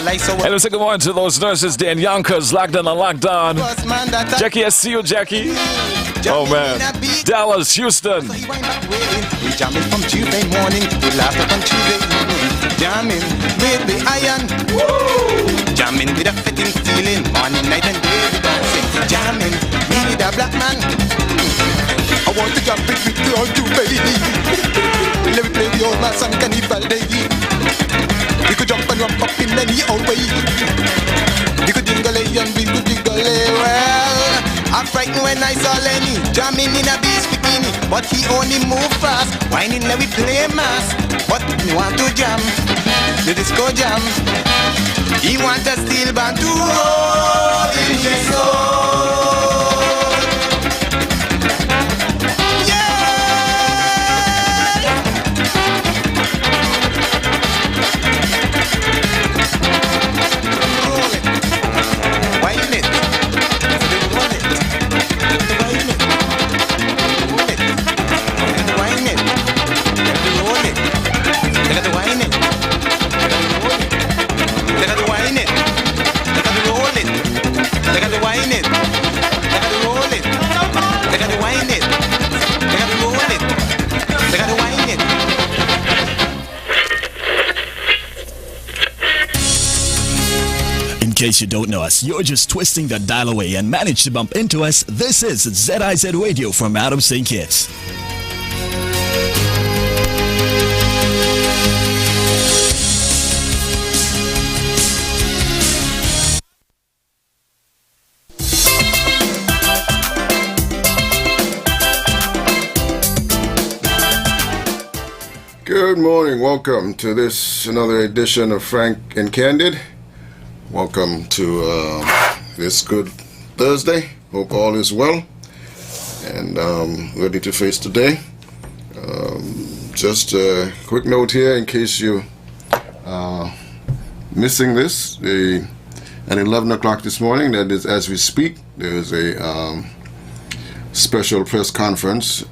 Hello, say good morning to those nurses there in Yonkers, locked in and locked on. Jackie, I see you, Jackie. Oh man, Dallas, Houston. We jamming from Tuesday morning to last up on Tuesday evening. Jamming with the iron. Jamming with a fitting feeling. Morning, night and day we dancing. Jamming with a black man. I want to jump it with you on you, baby. Let me play the old man some Candid day. We could jump and rump up in any old way. We could jingle and we could jiggle. Well, I'm frightened when I saw Lenny jamming in a beast bikini, but he only moved fast. Whining let we play mass, but he want to jam the disco jam. He want a steel band to roll in his soul. In case you don't know us, you're just twisting the dial away and managed to bump into us. This is ZIZ Radio from out of St. Kitts. Good morning, welcome to this another edition of Frank and Candid. Welcome to this good Thursday. Hope all is well and ready to face today. Just a quick note here in case you missing this. At 11 o'clock this morning, that is as we speak, there is a special press conference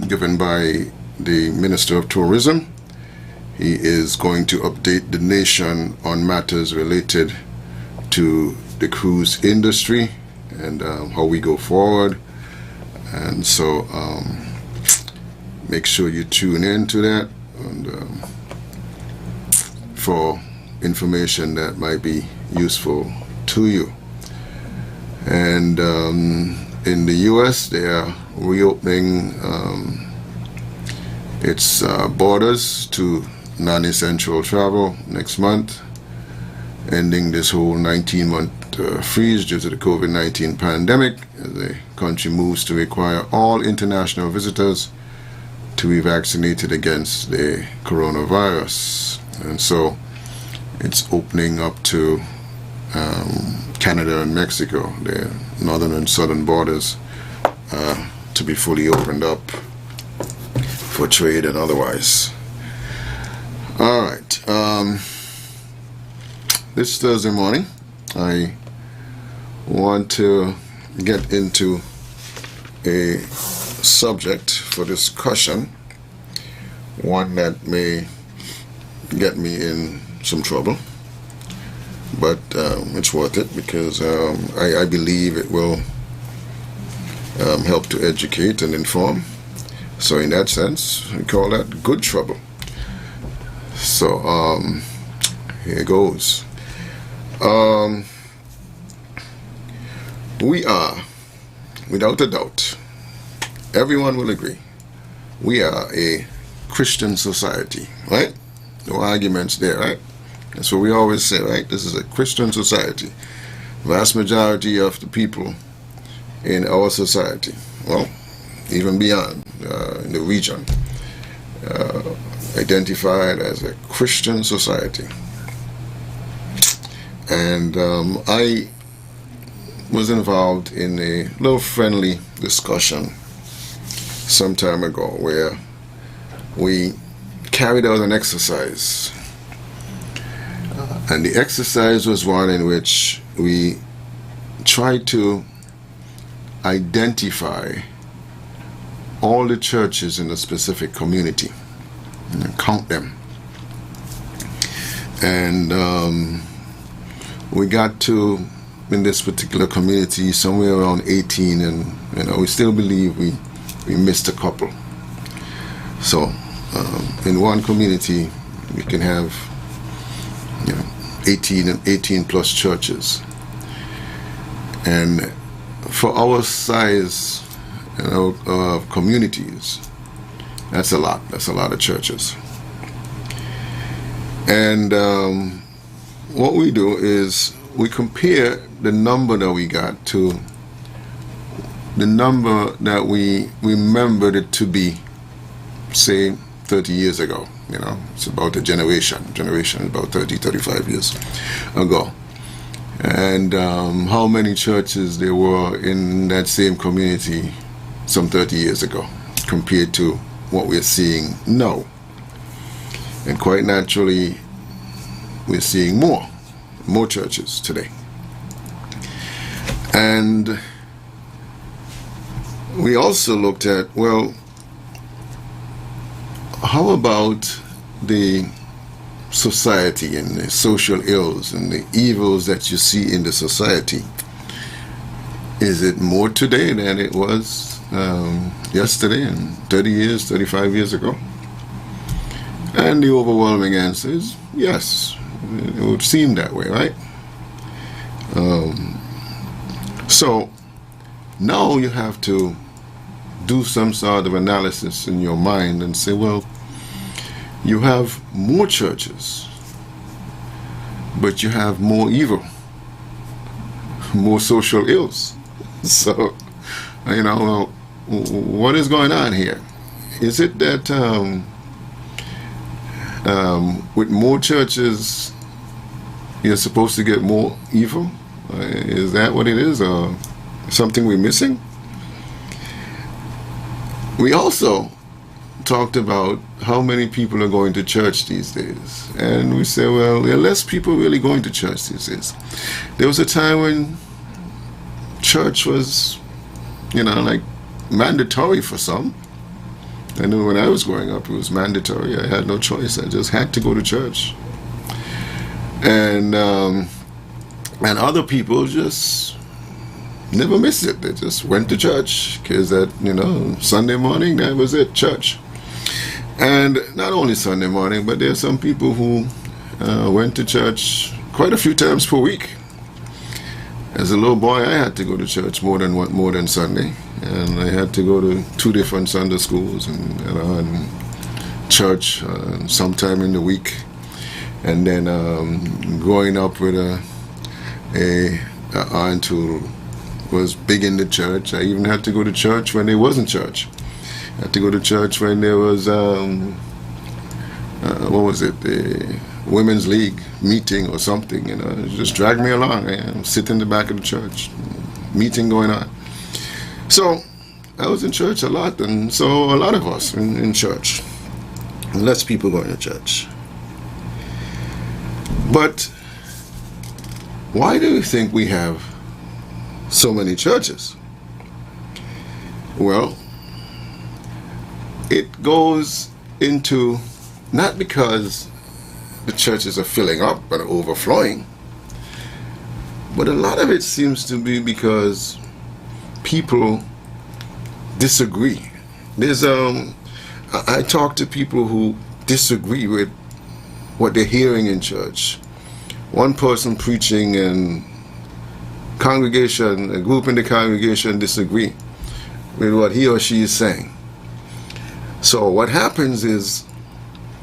given by the Minister of Tourism. He is going to update the nation on matters related to the cruise industry and how we go forward. And so make sure you tune in to that and for information that might be useful to you. And in the US, they are reopening its borders to non-essential travel next month, ending this whole 19-month freeze due to the COVID-19 pandemic as the country moves to require all international visitors to be vaccinated against the coronavirus. And so it's opening up to Canada and Mexico, the northern and southern borders, to be fully opened up for trade and otherwise. All right. This Thursday morning, I want to get into a subject for discussion, one that may get me in some trouble, but it's worth it because I believe it will help to educate and inform. So in that sense, we call that good trouble. So here goes. We are, without a doubt, everyone will agree, we are a Christian society, right? No arguments there, right? That's what we always say, right? This is a Christian society. Vast majority of the people in our society, well, even beyond in the region, identified as a Christian society. And I was involved in a little friendly discussion some time ago where we carried out an exercise. And the exercise was one in which we tried to identify all the churches in a specific community and count them. And we got to, in this particular community, somewhere around 18, and we still believe we missed a couple. So in one community we can have 18 plus churches, and for our size of communities, that's a lot of churches. And what we do is we compare the number that we got to the number that we remembered it to be, say, 30 years ago. It's about a generation about 30, 35 years ago. And how many churches there were in that same community some 30 years ago compared to what we're seeing now. And quite naturally, we're seeing more churches today. And we also looked at, well, how about the society and the social ills and the evils that you see in the society? Is it more today than it was yesterday and 30 years, 35 years ago? And the overwhelming answer is yes. It would seem that way, right? So now you have to do some sort of analysis in your mind and say, well, you have more churches, but you have more evil, more social ills. So, well, what is going on here? Is it that with more churches, you're supposed to get more evil? Is that what it is, or something we're missing? We also talked about how many people are going to church these days, and we say, well, there are less people really going to church these days. There was a time when church was, like mandatory for some. I know when I was growing up, it was mandatory. I had no choice. I just had to go to church. And other people just never missed it. They just went to church because that, Sunday morning, that was it, church. And not only Sunday morning, but there are some people who went to church quite a few times per week. As a little boy, I had to go to church more than Sunday, and I had to go to 2 different Sunday schools and church sometime in the week. And then growing up with a aunt who was big in the church, I even had to go to church when there wasn't church. I had to go to church when there was the Women's League meeting or something, just drag me along. I sit in the back of the church, meeting going on. So I was in church a lot, and so a lot of us in church. Less people going to church. But why do you think we have so many churches? Well, it goes into not because the churches are filling up and overflowing, but a lot of it seems to be because people disagree. There's I talk to people who disagree with what they're hearing in church. One person preaching and a group in the congregation disagree with what he or she is saying. So what happens is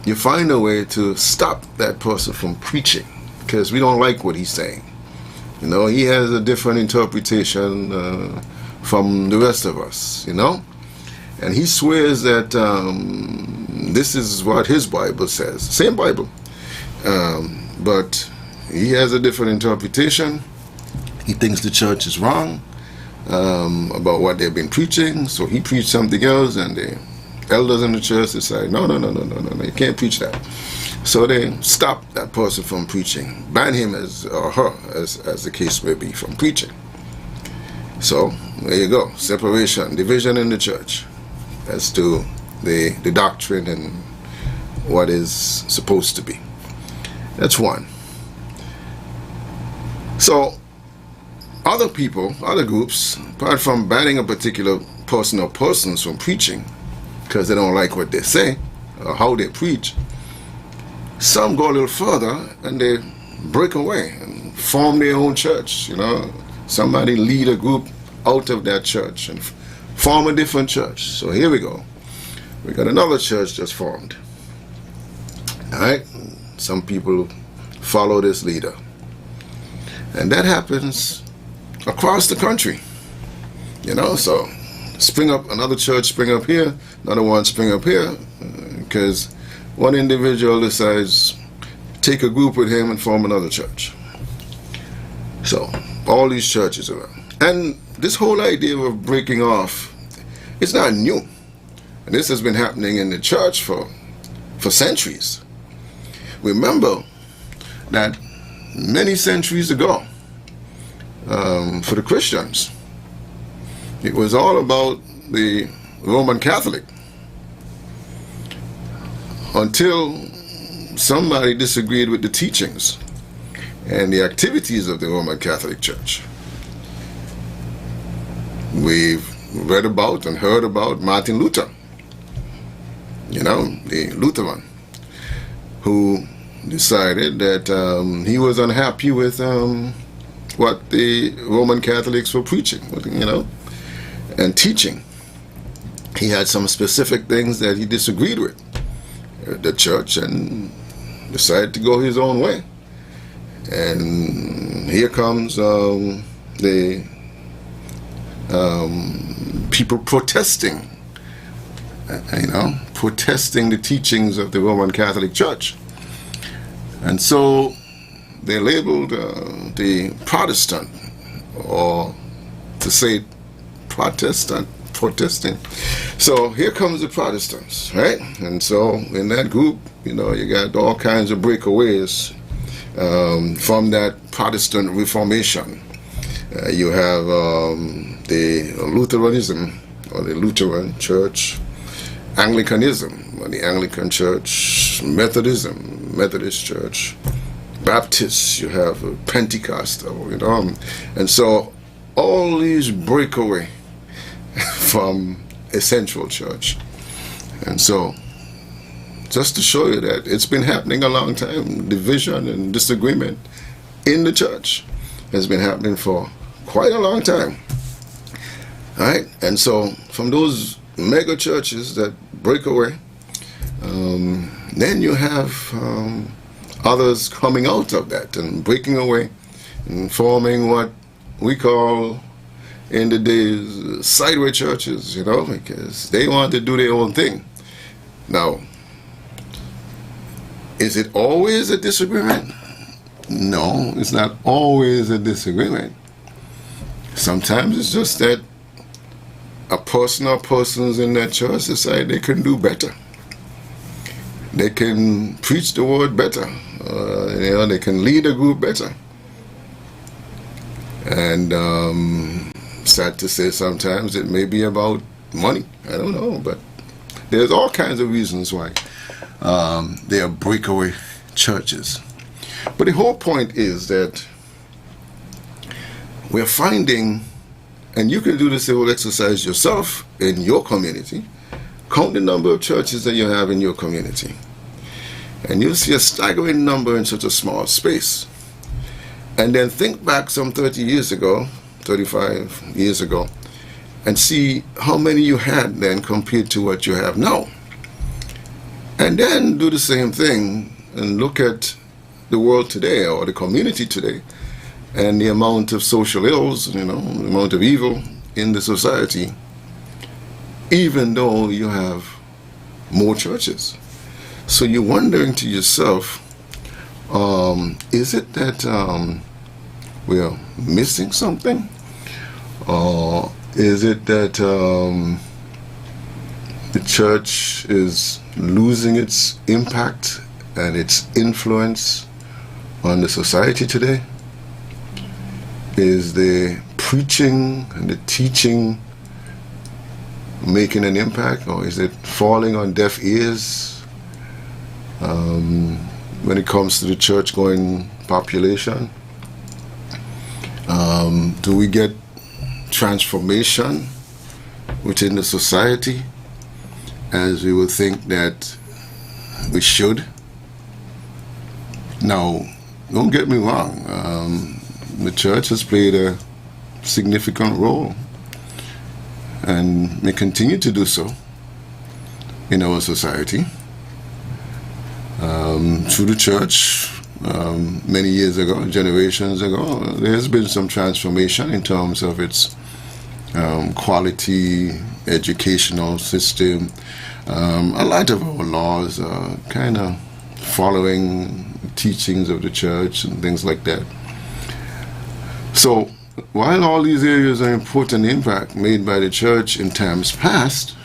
you find a way to stop that person from preaching because we don't like what he's saying. He has a different interpretation from the rest of us, and he swears that this is what his Bible says, same Bible, but he has a different interpretation. He thinks the church is wrong about what they've been preaching, so he preached something else, and the elders in the church decide, no, you can't preach that. So they stop that person from preaching, ban him or her, as the case may be, from preaching. So there you go, separation, division in the church as to the doctrine and what is supposed to be. That's one. So other people, other groups, apart from banning a particular person or persons from preaching because they don't like what they say or how they preach, some go a little further and they break away and form their own church. Somebody lead a group out of that church and form a different church. So here we go. We got another church just formed. All right? Some people follow this leader. And that happens across the country. So spring up another church, spring up here, another one spring up here, because one individual decides take a group with him and form another church. So all these churches around. And this whole idea of breaking off, it's not new. And this has been happening in the church for centuries. Remember that many centuries ago, for the Christians, it was all about the Roman Catholic until somebody disagreed with the teachings and the activities of the Roman Catholic Church. We've read about and heard about Martin Luther, the Lutheran, who decided that he was unhappy with what the Roman Catholics were preaching, and teaching. He had some specific things that he disagreed with the church and decided to go his own way. And here comes the people protesting, protesting the teachings of the Roman Catholic Church. And so they labeled the Protestant, or to say protesting. So here comes the Protestants, right? And so in that group, you got all kinds of breakaways from that Protestant Reformation. You have the Lutheranism, or the Lutheran Church, Anglicanism, or the Anglican Church, Methodism, Methodist Church, Baptists, you have Pentecostal, and so all these break away from a central church. And so just to show you that it's been happening a long time, division and disagreement in the church has been happening for quite a long time. All right? And so from those mega churches that break away, then you have others coming out of that and breaking away and forming what we call in the days sideway churches, because they want to do their own thing. Now, is it always a disagreement? No, it's not always a disagreement. Sometimes it's just that a person or persons in that church decide they can do better. They can preach the word better. They can lead a group better. And sad to say, sometimes it may be about money. I don't know, but there's all kinds of reasons why they are breakaway churches. But the whole point is that we're finding, and you can do this whole exercise yourself in your community. Count the number of churches that you have in your community, and you'll see a staggering number in such a small space. And then think back some 30 years ago, 35 years ago, and see how many you had then compared to what you have now. And then do the same thing and look at the world today, or the community today, and the amount of social ills, the amount of evil in the society, even though you have more churches. So you're wondering to yourself, is it that we're missing something? Or is it that the church is losing its impact and its influence on the society today? Is the preaching and the teaching making an impact, or is it falling on deaf ears when it comes to the church-going population? Do we get transformation within the society as we would think that we should? Now, don't get me wrong, the church has played a significant role and may continue to do so in our society. Through the church, many years ago, generations ago, there has been some transformation in terms of its quality educational system. A lot of our laws are kind of following teachings of the church and things like that. So while all these areas are important impact made by the church in times past,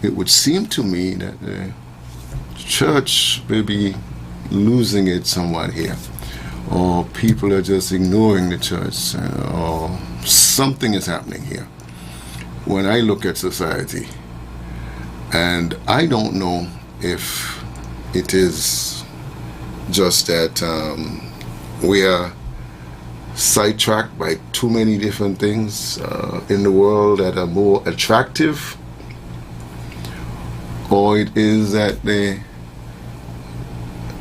it would seem to me that the church may be losing it somewhat here, or people are just ignoring the church, or something is happening here when I look at society. And I don't know if it is just that we are sidetracked by too many different things in the world that are more attractive, or it is that the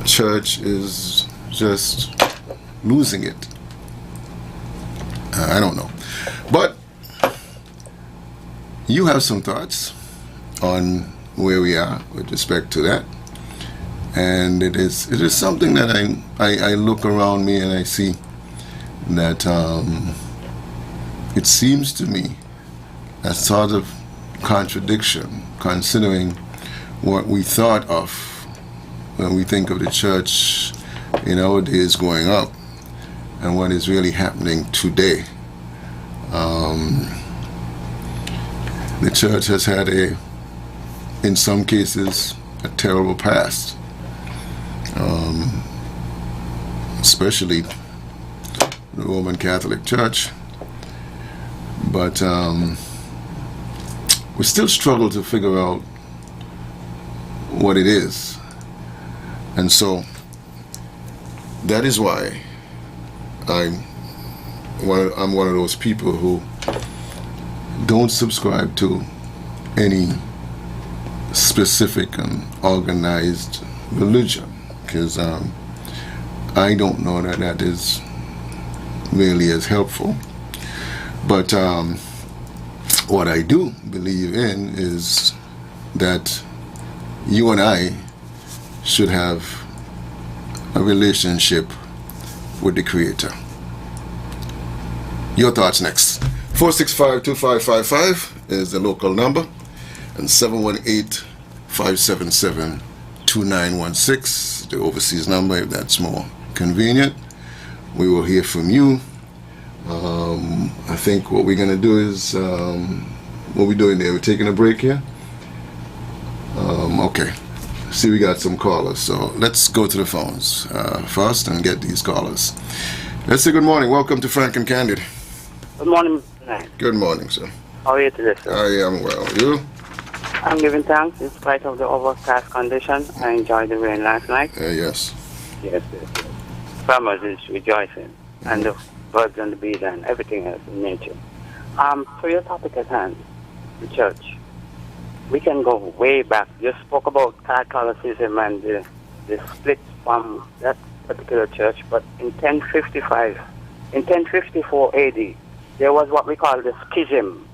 church is just losing it. I don't know. But you have some thoughts on where we are with respect to that. And it is something that I look around me and I see that it seems to me a sort of contradiction, considering what we thought of when we think of the church in our days growing up and what is really happening today. The church has had in some cases, a terrible past, especially the Roman Catholic Church. But we still struggle to figure out what it is. And so that is why I'm one of those people who don't subscribe to any specific and organized religion, because I don't know that is really as helpful. But what I do believe in is that you and I should have a relationship with the Creator. Your thoughts next. 465-2555 is the local number, and 718-577-2916, the overseas number, if that's more convenient. We will hear from you. I think what we're going to do is, what we're doing there, we're taking a break here. Okay. See, we got some callers, so let's go to the phones first and get these callers. Let's say good morning. Welcome to Frank and Candid. Good morning. Good morning, sir. How are you today, sir? I am well. You? I'm giving thanks in spite of the overcast condition. I enjoyed the rain last night. Yes. Yes. Farmers is rejoicing, and the birds and the bees and everything else in nature. For your topic at hand, the church, we can go way back. You spoke about Catholicism and the split from that particular church, but in 1054 AD, there was what we call the schism,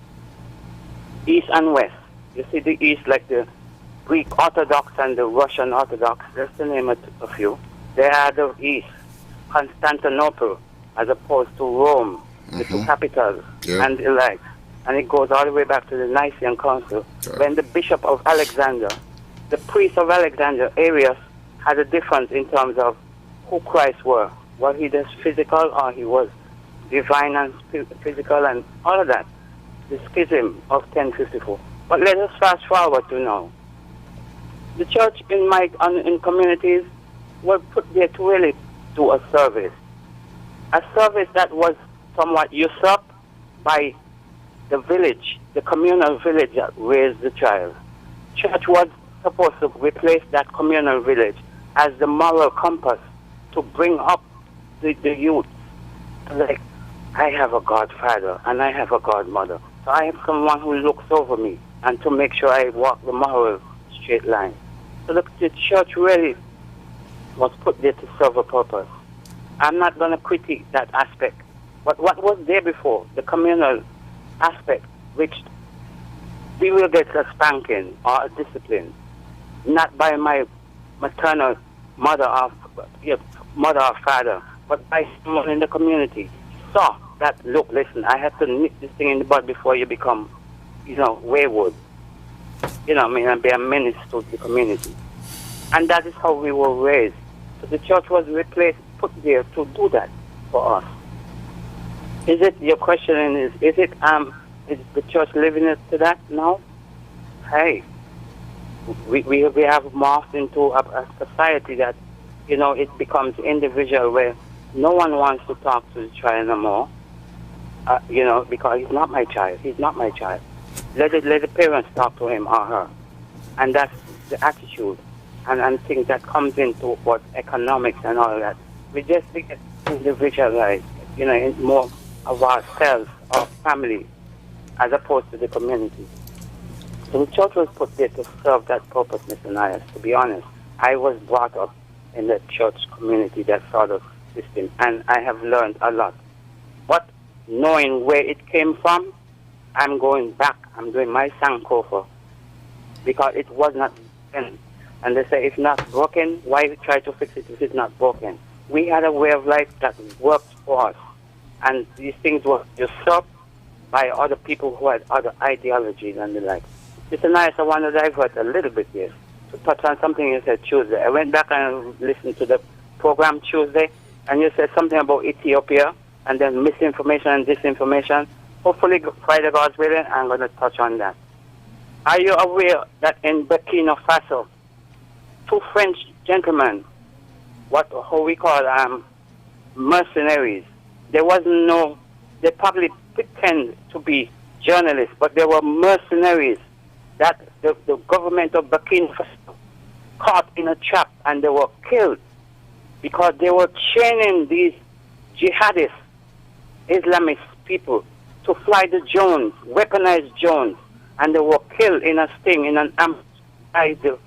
East and West. You see the East like the Greek Orthodox and the Russian Orthodox, just to name a few. They are the East, Constantinople, as opposed to Rome, the two capitals, and the like. And it goes all the way back to the Nicene Council, when the Bishop of Alexander, the priest of Alexander, Arius, had a difference in terms of who Christ were. Was he just physical, or he was divine and physical, and all of that. The schism of 1054. But let us fast forward to now. The church in communities were put there to really do a service that was somewhat usurped by the village, the communal village that raised the child. Church was supposed to replace that communal village as the moral compass to bring up the youth. Like, I have a godfather and I have a godmother. So I have someone who looks over me and to make sure I walk the moral straight line. So the church really was put there to serve a purpose. I'm not going to critique that aspect. But what was there before, the communal aspect, which we will get a spanking or a discipline, not by my maternal mother or father, but by someone in the community. Saw that, look, listen, I have to nip this thing in the bud before you become, wayward. And be a menace to the community. And that is how we were raised. So the church was put there to do that for us. Is it, your question is the church living up to that now? Hey, we have morphed into a society that, it becomes individual where no one wants to talk to the child no more, because he's not my child. He's not my child. Let the parents talk to him or her. And that's the attitude and things that comes into what economics and all that. We just get individualized, in more of ourselves, our family, as opposed to the community. So the church was put there to serve that purpose, Mr. Nias. To be honest, I was brought up in the church community, that sort of system, and I have learned a lot. But knowing where it came from, I'm going back. I'm doing my Sankofa because it was not broken. And they say it's not broken, why try to fix it if it's not broken? We had a way of life that worked for us. And these things were usurped by other people who had other ideologies and the like. Mr. Nice, I want to divert a little bit here to touch on something you said Tuesday. I went back and listened to the program Tuesday, and you said something about Ethiopia and then misinformation and disinformation. Hopefully, Friday, God's willing, I'm going to touch on that. Are you aware that in Burkina Faso, 2 French gentlemen, how we call mercenaries, they probably pretend to be journalists, but they were mercenaries that the government of Burkina Faso caught in a trap, and they were killed because they were training these jihadists, Islamist people, to fly the drones, weaponized drones, and they were killed in a sting, in an ambush by the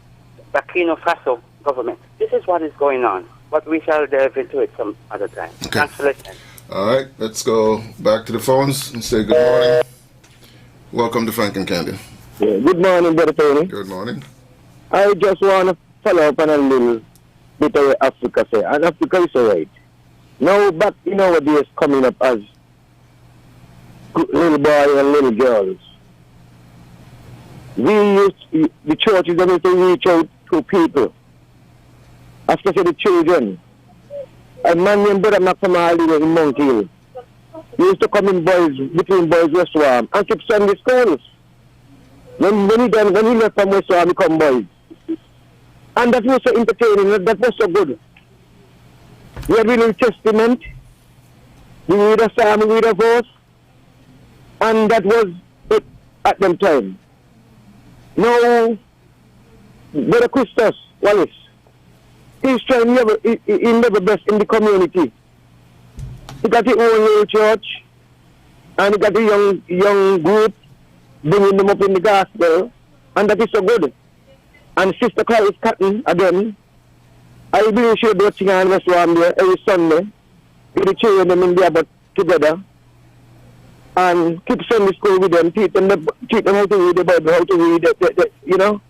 Burkina Faso government. This is what is going on, but we shall delve into it some other time. Okay. Thanks for listening. All right, let's go back to the phones and say good morning. Welcome to Frank and Candid. Yeah, good morning, Brother Tony. Good morning. I just want to follow up on a little bit of what Africa say. And Africa is alright. Now, back in our days coming up as little boys and little girls, the church is able to reach out to people, especially the children. A man named Brother McFarlane in Mount Hill, he used to come in between boys West Warm and keep Sunday schools. When he left from West Warm, he come boys. And that was so entertaining, that was so good. We had reading Testament, we read a psalm, we read a verse, and that was it at them time. Now, Brother Christos Wallace, he's trying to never best in the community. He got his own little church, and he got a young group, bringing them up in the gospel, and that is so good. And Sister Clarice Cotton, again, I believe she do a thing on West Warm there every Sunday, with the children them in there but together, and keep Sunday school with them, teach them how to read the Bible, how to read the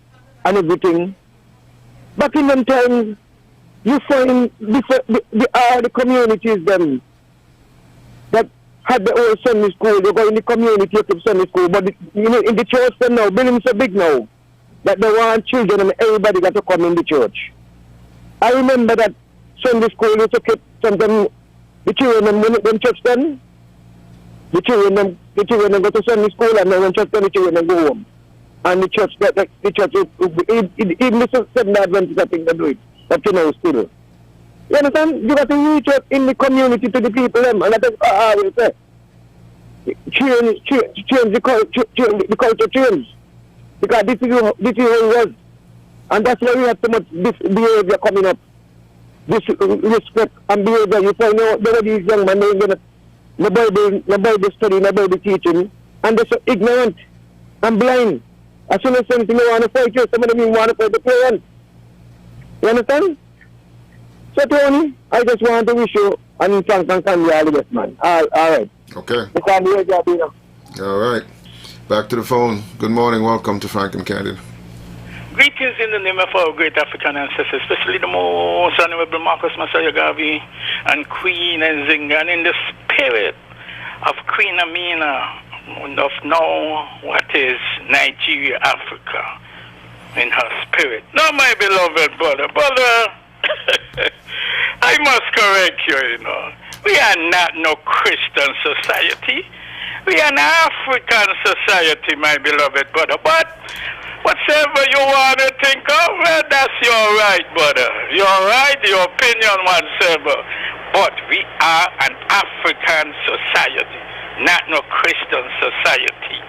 and everything. Back in them times, you find the communities them that had the old Sunday school, they go in the community to Sunday school, but in the church them now, buildings so big now, that they want children and everybody got to come in the church. I remember that Sunday school used to keep sometimes the children when church done, the children go to Sunday school, and then when church done, the children go home. And the church even the Seventh Adventists, I think they do it, but still. You understand? You got to reach out in the community to the people, and that is how I will say. Change the culture change. Because this is how it was. And that's why we have so much this behavior coming up. This respect and behavior. You find out that these young men, no Bible study, no Bible teaching, and they're so ignorant and blind. As soon as something they want to fight you, some of them even want to fight the parents. You understand? So Tony, I just want to wish you and Frank and Candy all the best, man. All right. Okay. All right. Back to the phone. Good morning. Welcome to Frank and Candid. Greetings in the name of our great African ancestors, especially the most honorable Marcus Messiah Garvey and Queen Nzinga, and in the spirit of Queen Amina of now what is Nigeria, Africa, in her spirit. Now, my beloved brother, I must correct you, We are not no Christian society. We are an African society, my beloved brother. But whatever you want to think of, well, that's your right, brother. Your right, your opinion, whatsoever. But we are an African society, not no Christian society,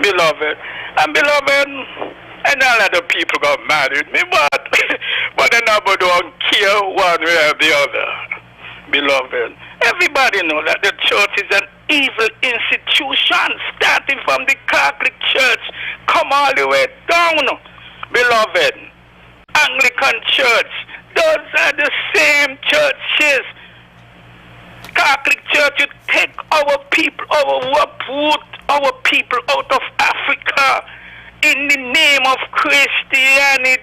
beloved. And beloved, and all other people got mad at me, but nobody don't care one way or the other, beloved. Everybody know that the church is an evil institution, starting from the Catholic Church, come all the way down, beloved. Anglican Church, those are the same churches. Catholic Church, you take our people, uproot our people out of Africa in the name of Christianity.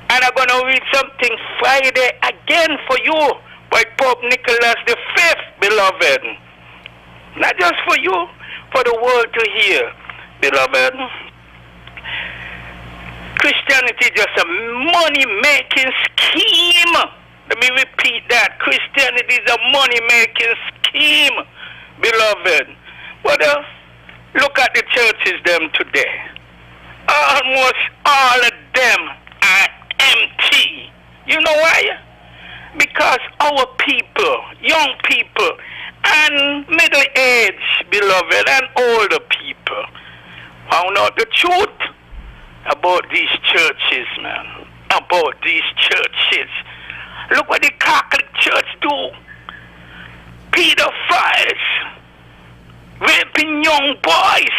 And I'm going to read something Friday again for you by Pope Nicholas V, beloved. Not just for you, for the world to hear, beloved. Christianity is just a money-making scheme. Let me repeat that. Christianity is a money-making scheme, beloved. But look at the churches them today. Almost all of them are empty. You know why? Because our people, young people, and middle-aged, beloved, and older people found out the truth about these churches, man. About these churches. Look what the Catholic Church do. Pedophiles, raping young boys,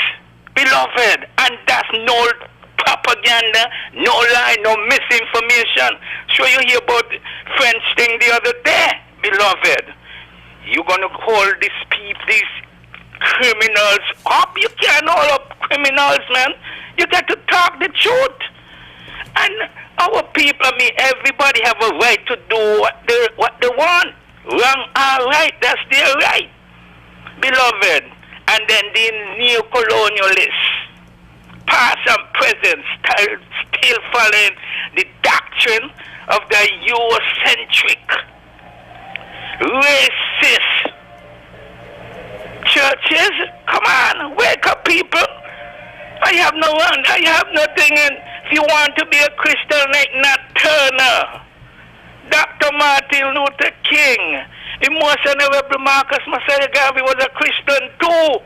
beloved, and that's no propaganda, no lie, no misinformation. So you hear about the French thing the other day, beloved. You're gonna hold these criminals up. You can't hold up criminals, man. You got to talk the truth. And our people, everybody have a right to do what they want. Wrong or right, that's their right, beloved. And then the neo-colonialists, past and present, still following the doctrine of the Eurocentric, racist churches. Come on, wake up, people. I have nothing in. If you want to be a Christian like Nat Turner, Dr. Martin Luther King, the most honorable Marcus Messiah Garvey was a Christian too,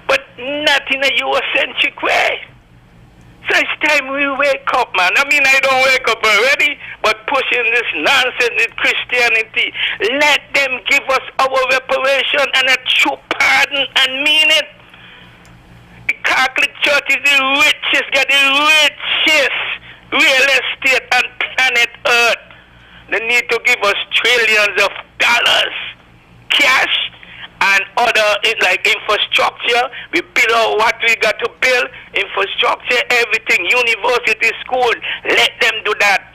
but not in a Eurocentric way. So it's time we wake up, man. I don't wake up already, but pushing this nonsense with Christianity. Let them give us our reparation and a true pardon and mean it. The Catholic Church is the richest, got the richest real estate on planet Earth. They need to give us trillions of dollars, cash, and other like infrastructure. We build out what we got to build, infrastructure, everything, university, school. Let them do that.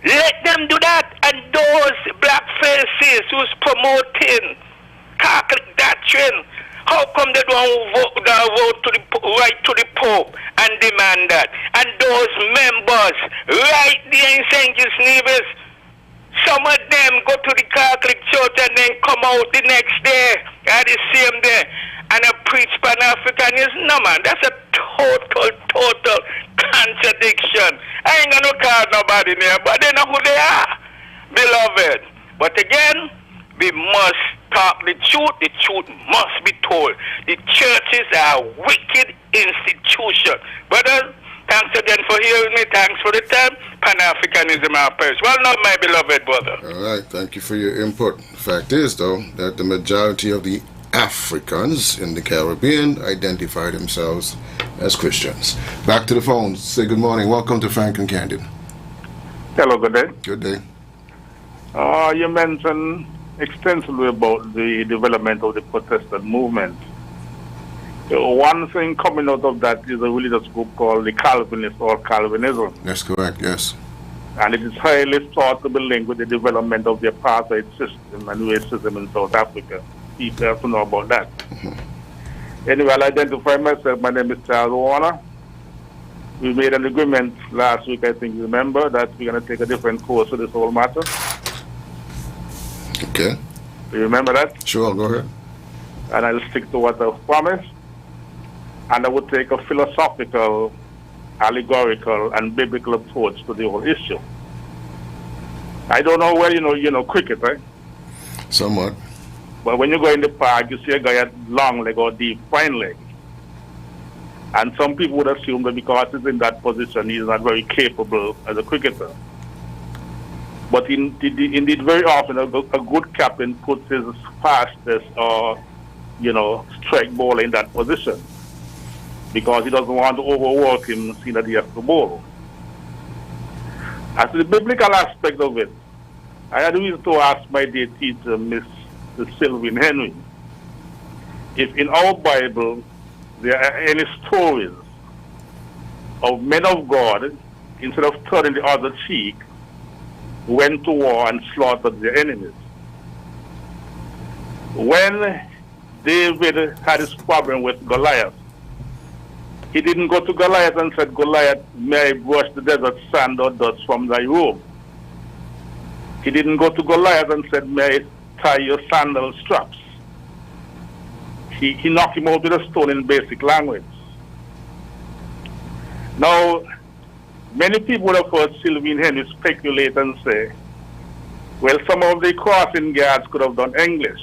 Let them do that. And those black faces who's promoting Catholic doctrine, how come they don't vote to the Pope and demand that? And those members right there in St. Nevis, some of them go to the Catholic Church and then come out the next day or the same day and preach Pan-Africanism. No, man, that's a total contradiction. I ain't gonna call nobody name, but they know who they are, beloved. But again, we must talk the truth must be told. The churches are a wicked institution. Brother, Thanks again for hearing me. Thanks for the time. Pan-Africanism our perish. Well not, my beloved brother. All right, thank you for your input. The fact is, though, that the majority of the Africans in the Caribbean identify themselves as Christians. Back to the phones. Say good morning. Welcome to Frank and Candid. Hello, good day. Good day. You mentioned extensively about the development of the Protestant movement. One thing coming out of that is a religious group called the Calvinists or Calvinism. That's correct, yes. And it is highly thought to be linked with the development of the apartheid system and racism in South Africa. People have to know about that. Anyway, I'll identify myself. My name is Charles Warner. We made an agreement last week, I think you remember, that we're going to take a different course with this whole matter. Okay. Do you remember that? Sure, go ahead. And I'll stick to what I've promised. And I would take a philosophical, allegorical, and biblical approach to the whole issue. I don't know where you know cricket, right? Somewhat. But when you go in the park, you see a guy at long leg or deep fine leg. And some people would assume that because he's in that position, he's not very capable as a cricketer. But indeed, very often, a good captain puts his fastest or, strike ball in that position because he doesn't want to overwork him and see that he has to bowl. As to the biblical aspect of it, I had a reason to ask my dear teacher, Miss Sylvian Henry, if in our Bible there are any stories of men of God, instead of turning the other cheek, went to war and slaughtered their enemies. When David had his problem with Goliath, he didn't go to Goliath and said, Goliath, may I brush the desert sand or dust from thy robe? He didn't go to Goliath and said, may I tie your sandal straps? He knocked him out with a stone in basic language. Now, many people would have heard Sylvian Henry speculate and say, well, some of the crossing guards could have done English.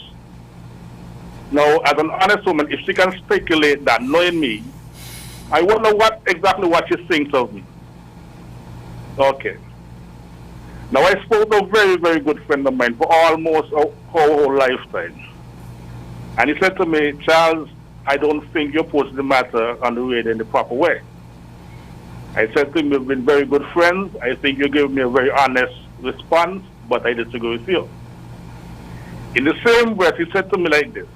Now, as an honest woman, if she can speculate that, knowing me, I wonder exactly what she thinks of me. Okay. Now, I spoke to a very, very good friend of mine for almost our whole lifetime. And he said to me, Charles, I don't think you're posting the matter on the radio in the proper way. I said to him, we've been very good friends. I think you gave me a very honest response, but I disagree with you. In the same breath, he said to me like this.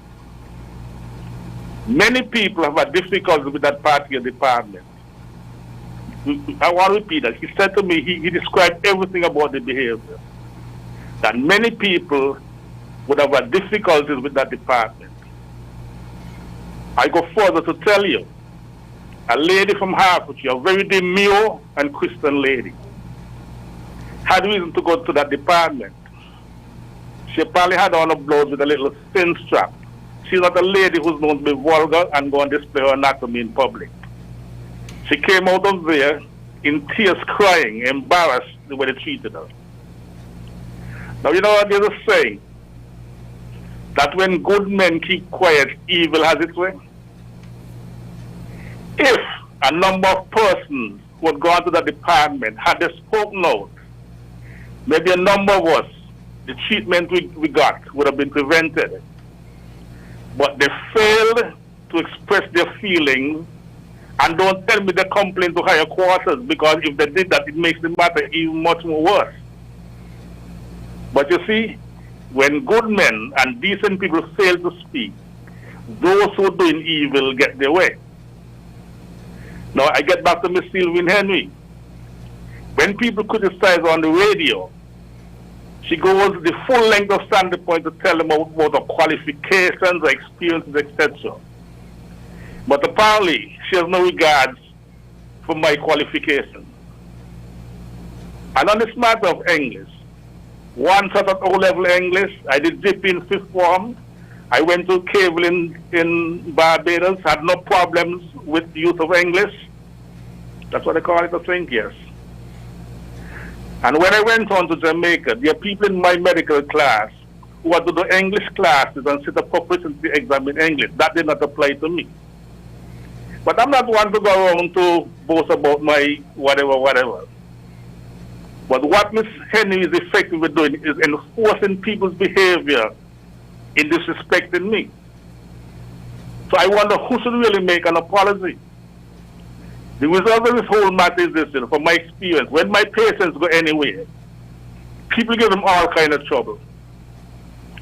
Many people have a difficulty with that particular department. I want to repeat that. He said to me, he described everything about the behavior. That many people would have a difficulties with that department. I go further to tell you, a lady from Hertfordshire, a very demure and Christian lady, had reason to go to that department. She probably had on a blouse with a little thin strap. She's not a lady who's known to be vulgar and go and display her anatomy in public. She came out of there in tears, crying, embarrassed the way they treated her. Now, you know what there's a saying? That when good men keep quiet, evil has its way. If a number of persons who had gone to the department had they spoken out, maybe a number of us, the treatment we got would have been prevented. But they failed to express their feelings, and don't tell me they complained to higher quarters, because if they did that, it makes the matter even much more worse. But you see, when good men and decent people fail to speak, those who are doing evil get their way. Now, I get back to Miss Sylvian Henry. When people criticize her on the radio, she goes the full length of standing point to tell them about her qualifications, her experiences, etc. But apparently, she has no regards for my qualifications. And on this matter of English, once I taught O-level English, I did GP in fifth form. I went to cable in Barbados, had no problems with the use of English. That's what they call it, I think, yes. And when I went on to Jamaica, there are people in my medical class who had to do English classes and sit a proficiency exam in English. That did not apply to me. But I'm not one to go around to boast about my whatever. But what Ms. Henry is effectively doing is enforcing people's behavior in disrespecting me. So I wonder who should really make an apology. The result of this whole matter is this, from my experience, when my patients go anywhere, people give them all kind of trouble.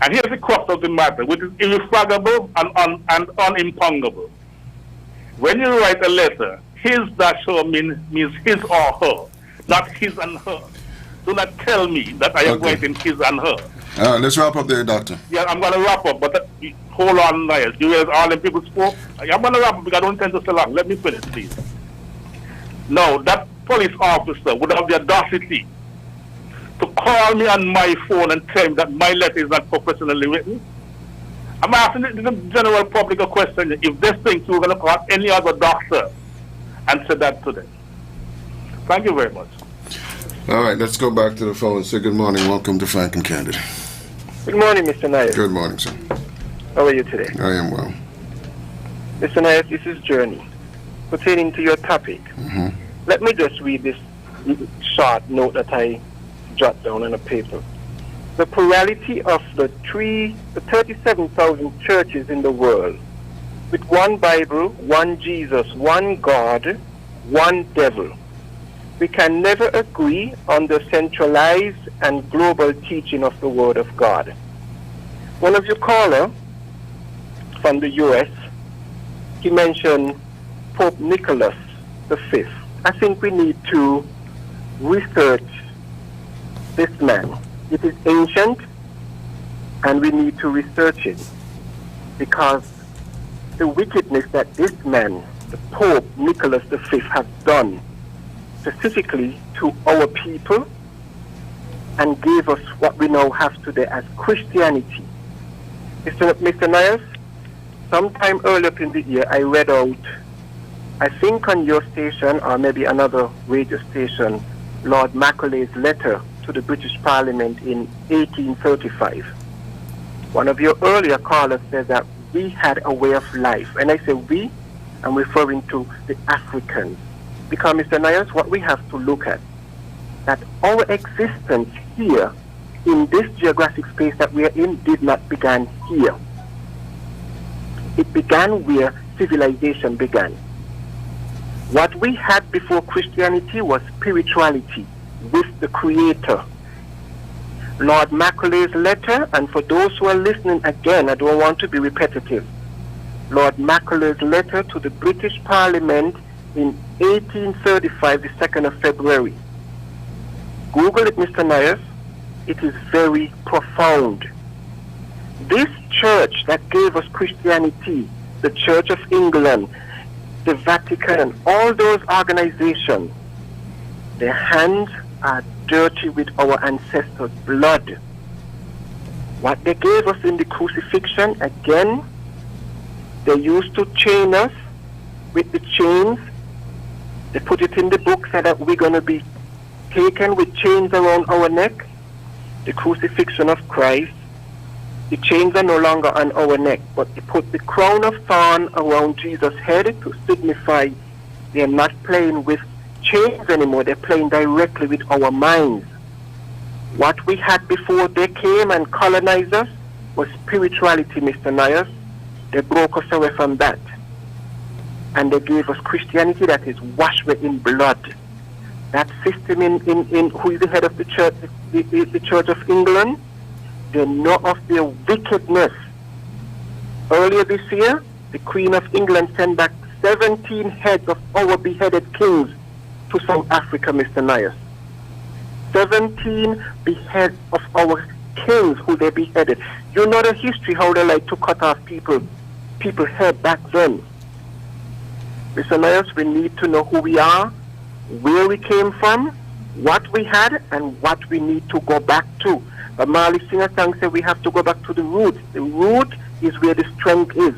And here's the crux of the matter, which is irrefragable and unimpugnable. When you write a letter, his that shall means his or her, not his and her. Do not tell me that I am writing his and her. Let's wrap up there, Doctor. Yeah, I'm going to wrap up, but hold on, Niles. You hear all the people spoke? I'm going to wrap up because I don't intend to stay long. Let me finish, please. Now, that police officer would have the audacity to call me on my phone and tell me that my letter is not professionally written. I'm asking the general public a question. If they think you're going to call any other doctor and say that to them. Thank you very much. All right, let's go back to the phone and say good morning. Welcome to Frank and Candid. Good morning, Mr. Nair. Good morning, sir. How are you today? I am well. Mr. Nair, this is Journey. Pertaining to your topic, let me just read this short note that I jot down on a paper. The plurality of the 37,000 churches in the world, with one Bible, one Jesus, one God, one devil. We can never agree on the centralized and global teaching of the Word of God. One of your callers from the U.S., he mentioned Pope Nicholas V. I think we need to research this man. It is ancient, and we need to research it, because the wickedness that this man, the Pope Nicholas V, has done specifically to our people and gave us what we now have today as Christianity. Mr. Niles, sometime earlier in the year, I read out, I think on your station or maybe another radio station, Lord Macaulay's letter to the British Parliament in 1835. One of your earlier callers said that we had a way of life. And I say we, I'm referring to the Africans. Because, Mr. Niles, what we have to look at, that our existence here in this geographic space that we are in did not begin here. It began where civilization began. What we had before Christianity was spirituality with the Creator. Lord Macaulay's letter, and for those who are listening again, I don't want to be repetitive. Lord Macaulay's letter to the British Parliament in 1835, the 2nd of February. Google it, Mr. Niles. It is very profound. This church that gave us Christianity, the Church of England, the Vatican, all those organizations, their hands are dirty with our ancestors' blood. What they gave us in the crucifixion, again, they used to chain us with the chains. They put it in the book so that we're going to be taken with chains around our neck. The crucifixion of Christ. The chains are no longer on our neck, but they put the crown of thorn around Jesus' head to signify they're not playing with chains anymore. They're playing directly with our minds. What we had before they came and colonized us was spirituality, Mr. Niles. They broke us away from that. And they gave us Christianity that is washed in blood. That system in who is the head of the church, the Church of England, they know of their wickedness. Earlier this year, the Queen of England sent back 17 heads of our beheaded kings to South Africa, Mr. Niles. 17 beheads of our kings who they beheaded. You know the history, how they like to cut off people's head back then. Mr. Niles, we need to know who we are, where we came from, what we had, and what we need to go back to. But Marley Singer song said we have to go back to the root. The root is where the strength is.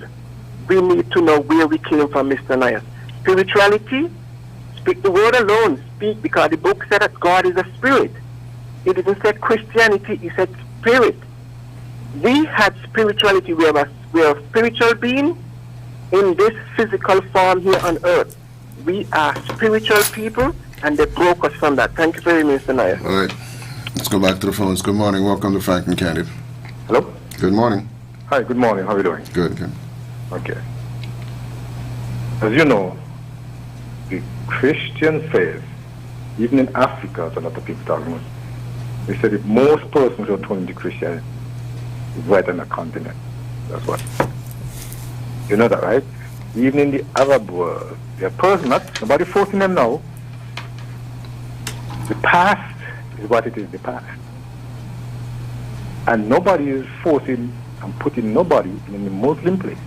We need to know where we came from, Mr. Niles. Spirituality, speak the word alone. Speak, because the book said that God is a spirit. It didn't say Christianity, it said spirit. We had spirituality. We are a spiritual being, in this physical form here on earth. We are spiritual people, and they broke us from that. Thank you very much, Mr. Nair. All right. Let's go back to the phones. Good morning. Welcome to Frank and Candid. Hello? Good morning. Hi, good morning. How are you doing? Good, good. Okay. As you know, the Christian faith, even in Africa, a lot of people talking about, they said that most persons who are turning to Christianity is right on the continent. That's what. You know that, right? Even in the Arab world, there are persons, nobody forcing them now. The past is what it is, the past. And nobody is forcing and putting nobody in a Muslim place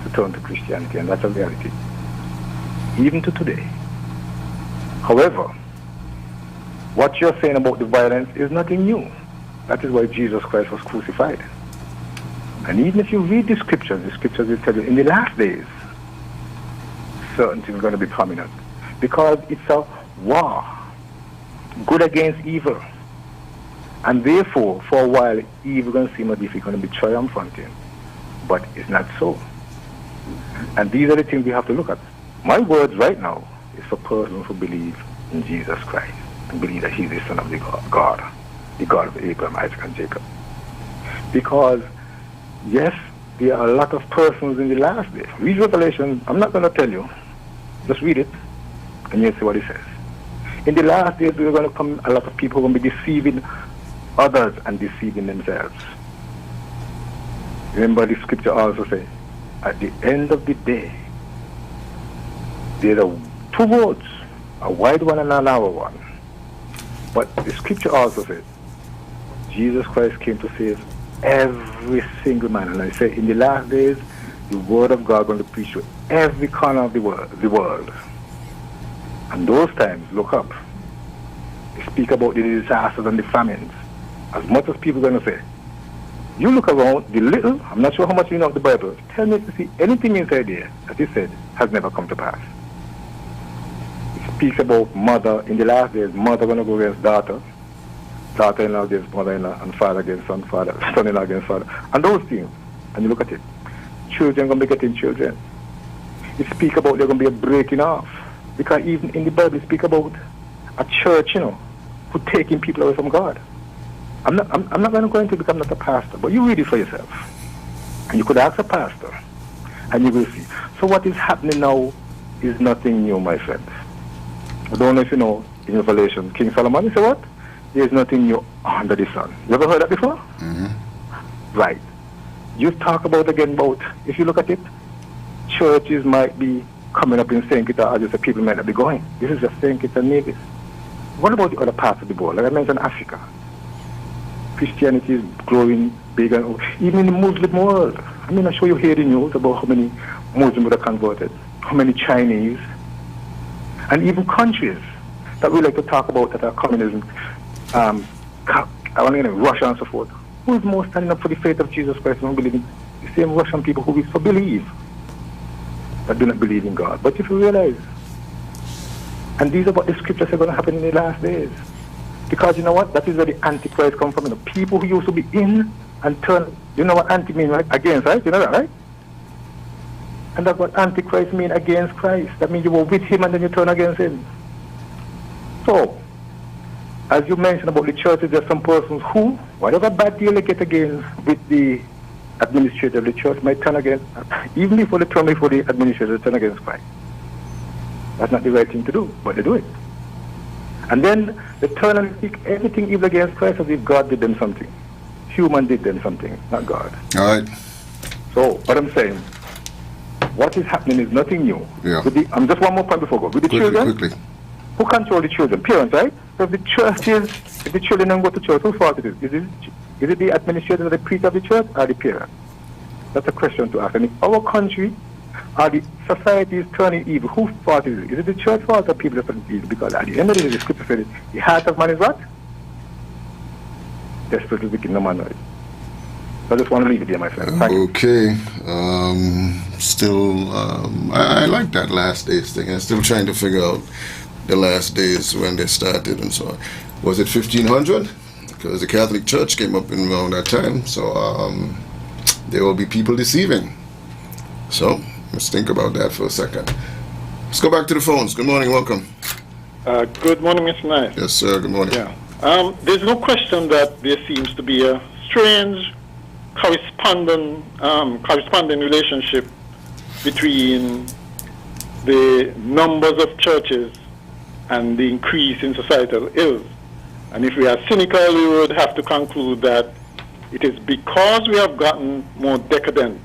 to turn to Christianity, and that's a reality, even to today. However, what you're saying about the violence is nothing new. That is why Jesus Christ was crucified. And even if you read the scriptures will tell you in the last days, certain things are going to be prominent. Because it's a war, good against evil. And therefore, for a while, evil is going to seem as if it's going to be triumphant. But it's not so. And these are the things we have to look at. My words right now is for persons who believe in Jesus Christ and believe that He's the Son of the God of Abraham, Isaac, and Jacob. Because, yes, there are a lot of persons in the last days. Read Revelation. I'm not going to tell you. Just read it, and you'll see what it says. In the last days, there are going to come a lot of people who are going to be deceiving others and deceiving themselves. Remember, the scripture also says, at the end of the day, there are two roads, a wide one and a narrow one. But the scripture also says, Jesus Christ came to save every single man. And I say, in the last days, the word of God is going to preach to every corner of the world. And those times, look up. They speak about the disasters and the famines. As much as people are going to say, you look around, the little, I'm not sure how much you know of the Bible, tell me to see anything inside there that is said has never come to pass. It speaks about mother, in the last days, mother going to go against daughter, daughter-in-law against mother-in-law, and father against son, son-in-law against father. And those things, and you look at it, children going to be getting children. It speaks about they're going to be a breaking off. Because even in the Bible, it speaks about a church, who taking people away from God. I'm not going to go into become not a pastor, but you read it for yourself. And you could ask a pastor, and you will see. So what is happening now is nothing new, my friend. I don't know if you know, in Revelation, King Solomon, he said what? There is nothing new under the sun. You ever heard that before? Mm-hmm. Right. You talk about, if you look at it, churches might be coming up in St. Kitts, as you said, people might not be going. This is just St. Kitts and Nevis. What about the other parts of the world? Like I mentioned, Africa. Christianity is growing big, and even in the Muslim world. I mean, I'm sure you hear the news about how many Muslims are converted, how many Chinese, and even countries that we like to talk about that are communism, Russia and so forth. Who is more standing up for the faith of Jesus Christ and believing? The same Russian people who we so believe, but do not believe in God. But if you realize, and these are what the scriptures are going to happen in the last days. Because you know what? That is where the Antichrist comes from. People who used to be in and turn, you know what anti means, right? Against, right? You know that, right? And that's what Antichrist means, against Christ. That means you were with him and then you turn against him. So, as you mentioned about the churches, there are some persons who, whatever bad deal they get against with the administrator of the church, might turn against, even before they turn before the administrator, turn against Christ. That's not the right thing to do, but they do it. And then they turn and speak everything evil against Christ as if God did them something. Human did them something, not God. All right. So, what I'm saying, what is happening is nothing new. Yeah. I'm just one more point before I go. With the children, quickly. Who control the children? Parents, right? So if the children don't go to church, whose fault it is? Is it the administrator or the priest of the church or the parents? That's a question to ask. And in our country, are the society is turning evil? Whose fault is it? Is it the church fault or people that turn evil? Because at the end of the day, the scripture says the heart of man is what? Desperately wicked, no man knows. I just want to leave it there, my friend. Thank you. Okay. I like that last days thing. I'm still trying to figure out the last days when they started and so on. Was it 1500? Because the Catholic Church came up in around that time. So there will be people deceiving. So let's think about that for a second. Let's go back to the phones. Good morning, welcome. Good morning, Mr. Knight. Yes, sir, good morning. Yeah. There's no question that there seems to be a strange corresponding relationship between the numbers of churches and the increase in societal ills. And if we are cynical, we would have to conclude that it is because we have gotten more decadent.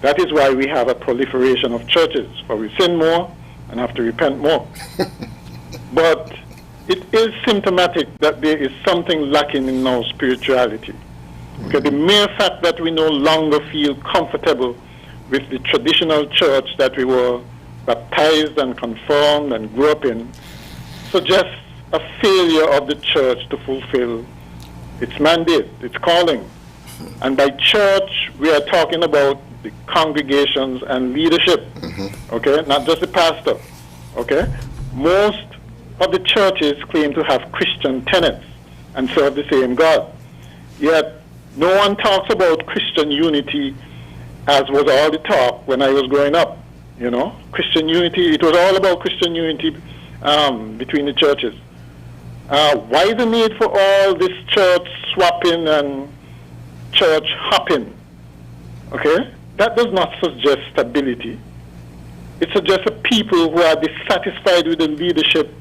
That is why we have a proliferation of churches, for we sin more and have to repent more. But it is symptomatic that there is something lacking in our spirituality. Okay, the mere fact that we no longer feel comfortable with the traditional church that we were baptized and conformed and grew up in suggests a failure of the church to fulfill its mandate, its calling. And by church, we are talking about the congregations and leadership, okay, not just the pastor, okay? Most of the churches claim to have Christian tenets and serve the same God. Yet, no one talks about Christian unity as was all the talk when I was growing up, you know? Christian unity, it was all about Christian unity between the churches. Why the need for all this church swapping and church hopping? Okay? That does not suggest stability. It suggests a people who are dissatisfied with the leadership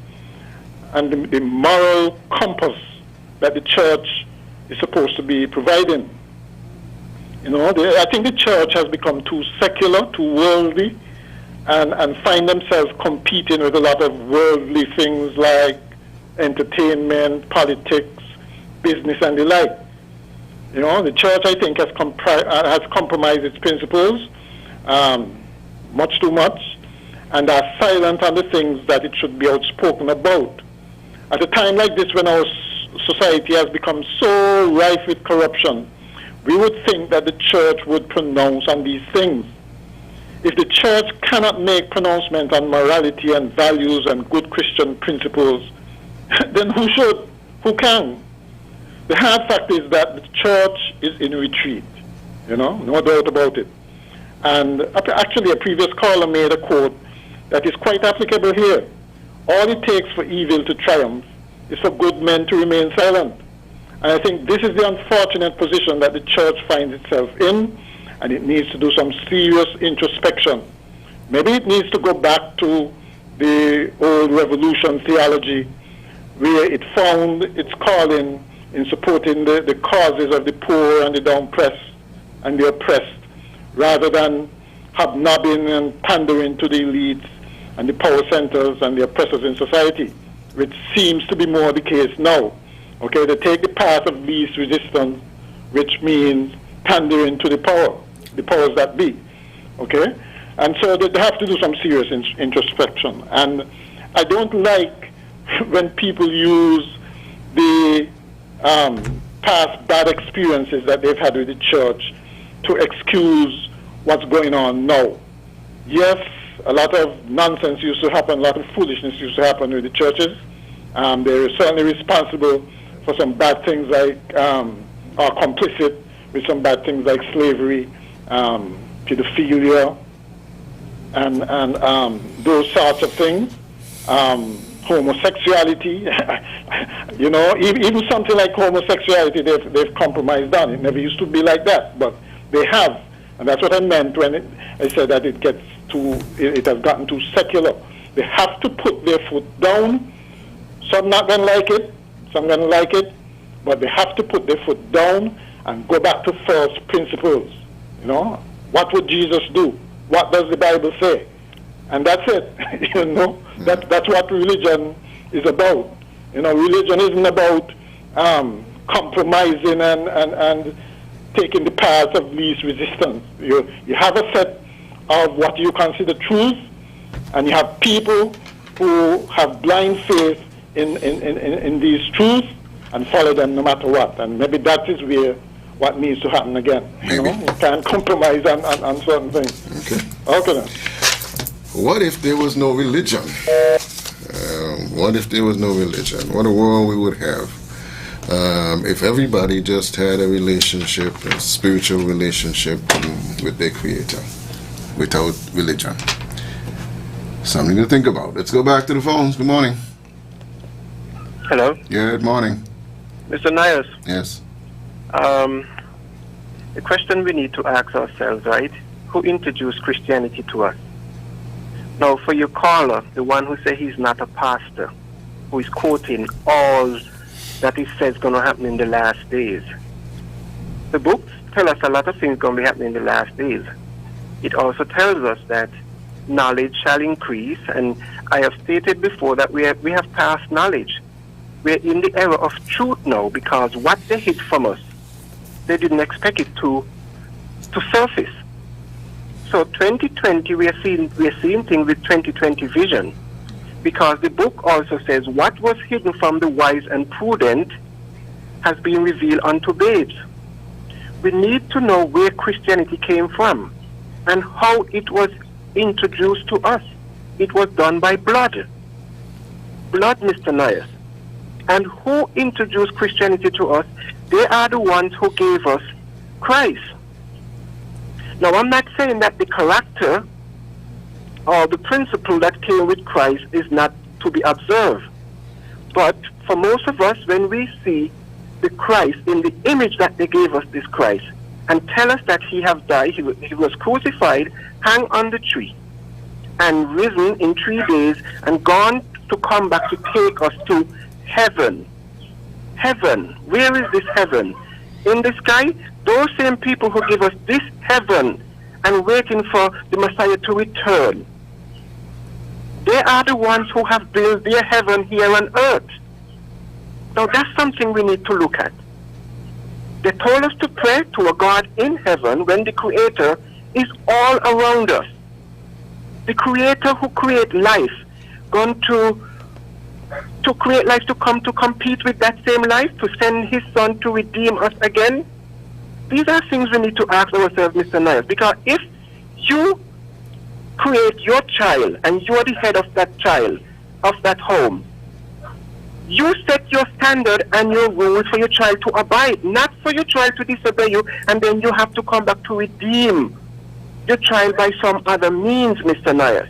and the moral compass that the church is supposed to be providing. You know, I think the church has become too secular, too worldly, and find themselves competing with a lot of worldly things like entertainment, politics, business, and the like. You know, the church, I think, has compromised its principles much too much, and are silent on the things that it should be outspoken about. At a time like this, when our society has become so rife with corruption, we would think that the church would pronounce on these things. If the church cannot make pronouncement on morality and values and good Christian principles, then who should? Who can? The hard fact is that the church is in retreat, you know, no doubt about it. And actually a previous caller made a quote that is quite applicable here. All it takes for evil to triumph is for good men to remain silent. And I think this is the unfortunate position that the church finds itself in, and it needs to do some serious introspection. Maybe it needs to go back to the old revolution theology, where it found its calling in supporting the causes of the poor and the down-pressed and the oppressed, rather than hobnobbing and pandering to the elites and the power centers and the oppressors in society, which seems to be more the case now. Okay, they take the path of least resistance, which means pandering to the powers that be. Okay, and so they have to do some serious introspection. And I don't like when people use the past bad experiences that they've had with the church to excuse what's going on now. Yes, a lot of nonsense used to happen, a lot of foolishness used to happen with the churches. They're certainly responsible for some bad things like, are complicit with some bad things like slavery, pedophilia, and those sorts of things. Homosexuality, you know, even something like homosexuality, they've compromised on. It never used to be like that, but they have, and that's what I meant when I said that it has gotten too secular. They have to put their foot down. Some not going to like it, some going to like it, but they have to put their foot down and go back to first principles. You know, what would Jesus do? What does the Bible say? And that's it. You know, that's what religion is about. You know, religion isn't about compromising and taking the path of least resistance. You have a set of what you consider truth, and you have people who have blind faith in these truths and follow them no matter what. And maybe that is where what needs to happen again. Maybe. You know, you can't compromise on certain things. Okay then. What if there was no religion? What if there was no religion? What a world we would have if everybody just had a relationship, a spiritual relationship with their Creator. without religion. Something to think about. Let's go back to the phones. Good morning. Hello. Yeah, good morning. Mr. Nias. Yes. The question we need to ask ourselves, right? Who introduced Christianity to us? Now, for your caller, the one who said he's not a pastor, who is quoting all that he says going to happen in the last days. The books tell us a lot of things going to be happening in the last days. It also tells us that knowledge shall increase, and I have stated before that we have passed knowledge. We're in the era of truth now, because what they hid from us, they didn't expect it to surface. So 2020, we are seeing things with 2020 vision, because the book also says what was hidden from the wise and prudent has been revealed unto babes. We need to know where Christianity came from and how it was introduced to us. It was done by blood. Blood, Mr. Nias. And who introduced Christianity to us? They are the ones who gave us Christ. Now, I'm not saying that the character or the principle that came with Christ is not to be observed. But for most of us, when we see the Christ in the image that they gave us, this Christ, and tell us that he have died, he was crucified, hung on the tree, and risen in 3 days, and gone to come back to take us to heaven. Heaven. Where is this heaven? In the sky? Those same people who give us this heaven and waiting for the Messiah to return, they are the ones who have built their heaven here on earth. Now that's something we need to look at. They told us to pray to a God in heaven when the Creator is all around us. The Creator who created life, gone to create life, to come to compete with that same life, to send his Son to redeem us again. These are things we need to ask ourselves, Mr. Nias, because if you create your child and you're the head of that child, of that home, you set your standard and your rules for your child to abide, not for your child to disobey you, and then you have to come back to redeem your child by some other means, Mr. Nias.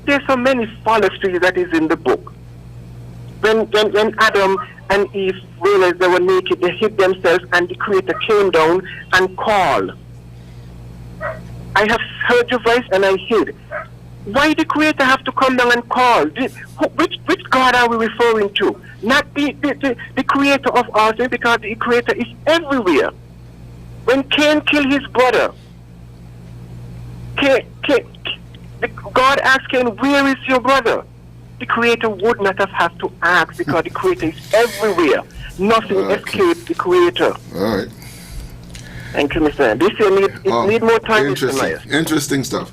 There's so many fallacies that is in the book. When Adam and Eve realized they were naked, they hid themselves, and the Creator came down and called. I have heard your voice and I hid. Why the Creator have to come down and call? Which God are we referring to? Not the Creator of all things, because the Creator is everywhere. When Cain killed his brother, God asked Cain, where is your brother? The Creator would not have had to ask, because the Creator is everywhere. Nothing escapes the Creator. All right. Thank you, Mr. This need more time, Mr. Nias. Interesting stuff.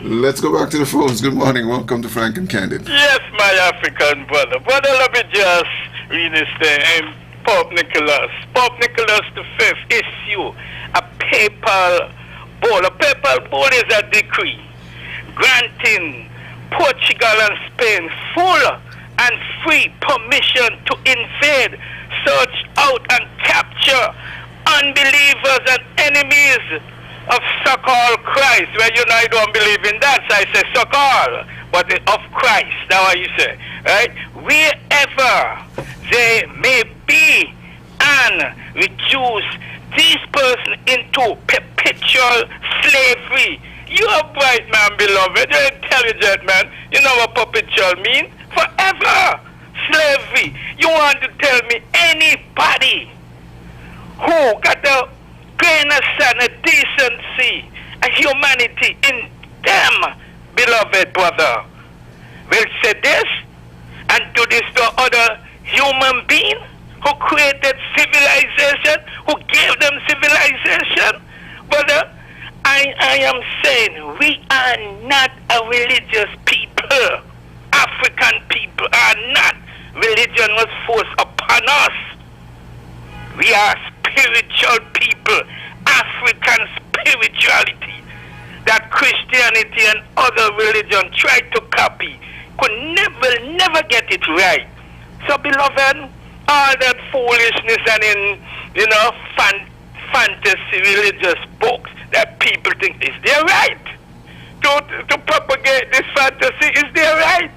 Let's go back to the phones. Good morning. Welcome to Frank and Candid. Yes, my African brother. Brother, let me just read this thing. Pope Nicholas V issue a papal bull. A papal bull is a decree granting Portugal and Spain full and free permission to invade, search out and capture unbelievers and enemies of so-called Christ. Well, you know, I don't believe in that, so I say so-called, but of Christ. That's what you say, right? Wherever they may be, and reduce these persons into perpetual slavery. You are bright man, beloved. You're intelligent man. You know what perpetual mean? Forever slavery. You want to tell me anybody who got a grain of sand, a decency, a humanity in them, beloved brother, will say this and do this to other human being who created civilization, who gave them civilization? Brother, I am saying we are not a religious people. African people are not. Religion was forced upon us. We are spiritual people. African spirituality that Christianity and other religions try to copy could never get it right. So, beloved, all that foolishness and in fantasy religious books, that people think is their right to propagate this fantasy is their right,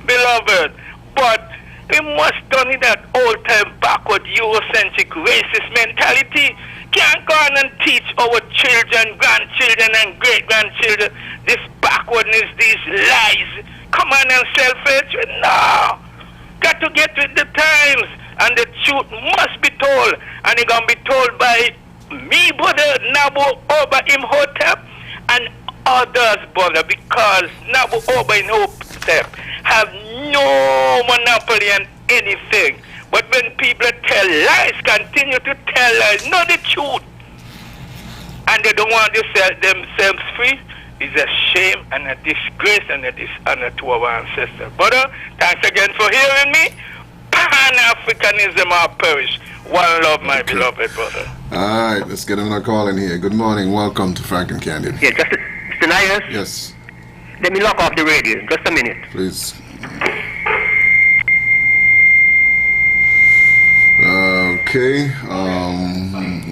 beloved. But we must done in that old time backward Eurocentric racist mentality. Can't go on and teach our children, grandchildren and great grandchildren this backwardness, these lies. Come on and self-hatred. No. Got to get with the times, and the truth must be told, and it's gonna be told by me, brother Nabu Oba Imhotep, and others, brother, because Nabu Oba Imhotep have no monopoly on anything. But when people tell lies, continue to tell lies, know the truth, and they don't want to set themselves free, is a shame and a disgrace and a dishonor to our ancestors. Brother, thanks again for hearing me. Pan-Africanism or perish. One love, my beloved brother. All right, let's get another call in here. Good morning. Welcome to Frank and Candid. Yeah, just Mr. Nias? Yes. Let me lock off the radio. Just a minute. Please. Okay.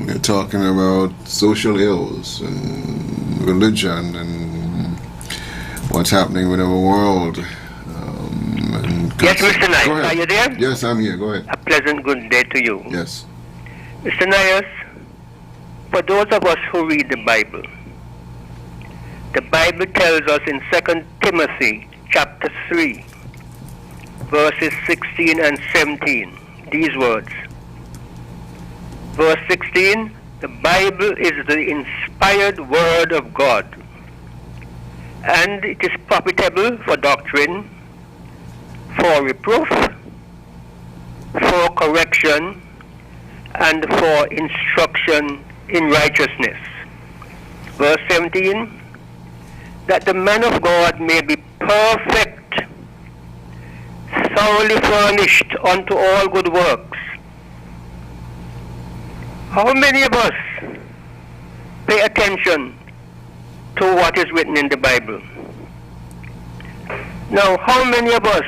We're talking about social ills and religion and what's happening with our world. Yes, Mr. Nias, are you there? Yes, I'm here. Go ahead. A pleasant good day to you. Yes. Mr. Nias, for those of us who read the Bible tells us in 2 Timothy chapter 3, verses 16 and 17, these words. Verse 16, the Bible is the inspired word of God, and it is profitable for doctrine, for reproof, for correction, and for instruction in righteousness. Verse 17, that the man of God may be perfect, thoroughly furnished unto all good works. How many of us pay attention to what is written in the Bible? Now, how many of us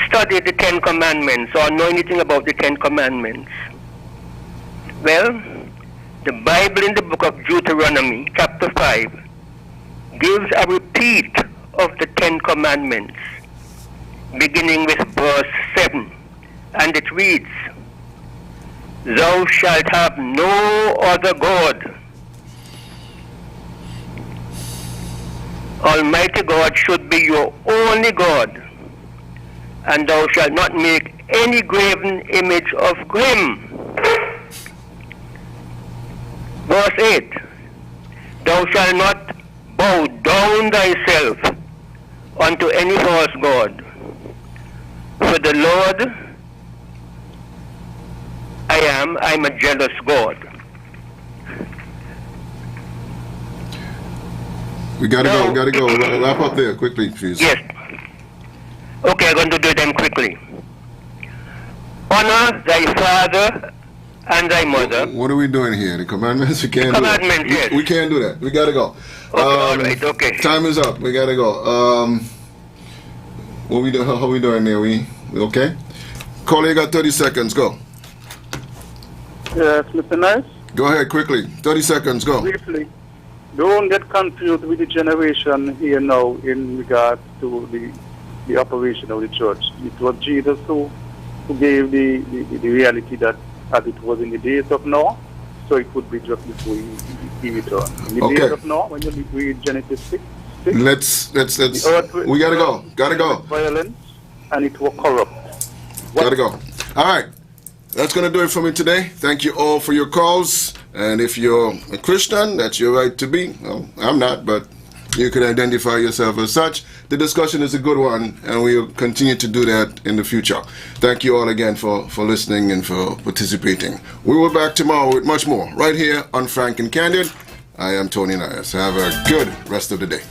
study the Ten Commandments or know anything about the Ten Commandments? Well, the Bible in the book of Deuteronomy, chapter 5, gives a repeat of the Ten Commandments, beginning with verse 7, and it reads, Thou shalt have no other God. Almighty God should be your only God, and thou shalt not make any graven image of him. Verse 8, thou shalt not bow down thyself unto any false god, for the Lord I'm a jealous God. We gotta go. Wrap up there quickly, please. Yes. Okay, I'm going to do them quickly. Honor thy father and thy mother. What are we doing here? The commandments? We can't Commandments, do that. yes. We can't do that. We gotta go. Okay, all right, okay. Time is up. We gotta go. What we do? How we doing there? We okay? Call, you got 30 seconds. Go. Yes, Mr. Nice. Go ahead quickly. 30 seconds. Go. Briefly, don't get confused with the generation here now in regards to the operation of the church. It was Jesus who gave the reality that as it was in the days of Noah, so it would be just before he returned. In the days of Noah, when you read Genesis 6, let's we gotta go. Gotta go. Violence, and it was corrupt. Gotta go. All right. That's going to do it for me today. Thank you all for your calls. And if you're a Christian, that's your right to be. Well, I'm not, but you can identify yourself as such. The discussion is a good one, and we'll continue to do that in the future. Thank you all again for listening and for participating. We will be back tomorrow with much more right here on Frank and Candid. I am Tony Nias. Have a good rest of the day.